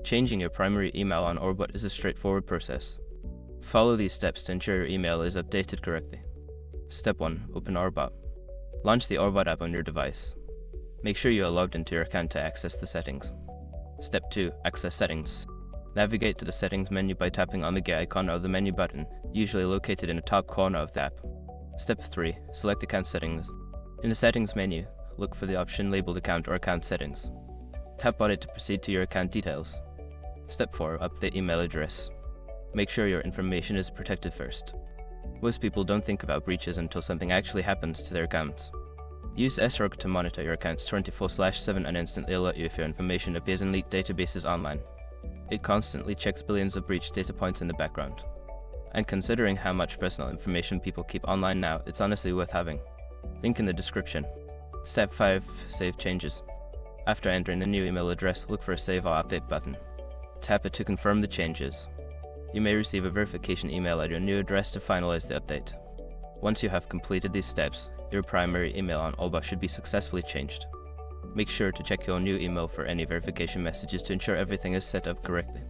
Changing your primary email on Orbot is a straightforward process. Follow these steps to ensure your email is updated correctly. Step 1. Open Orbot. Launch the Orbot app on your device. Make sure you are logged into your account to access the settings. Step 2. Access settings. Navigate to the settings menu by tapping on the gear icon or the menu button, usually located in the top corner of the app. Step 3. Select account settings. In the settings menu, look for the option labeled account or account settings. Tap on it to proceed to your account details. Step 4. Update email address. Make sure your information is protected first. Most people don't think about breaches until something actually happens to their accounts. Use SROG to monitor your accounts 24/7 and instantly alert you if your information appears in leaked databases online. It constantly checks billions of breach data points in the background. And considering how much personal information people keep online now, it's honestly worth having. Link in the description. Step 5. Save changes. After entering the new email address, look for a Save or Update button. Tap it to confirm the changes. You may receive a verification email at your new address to finalize the update. Once you have completed these steps, your primary email on Orbot should be successfully changed. Make sure to check your new email for any verification messages to ensure everything is set up correctly.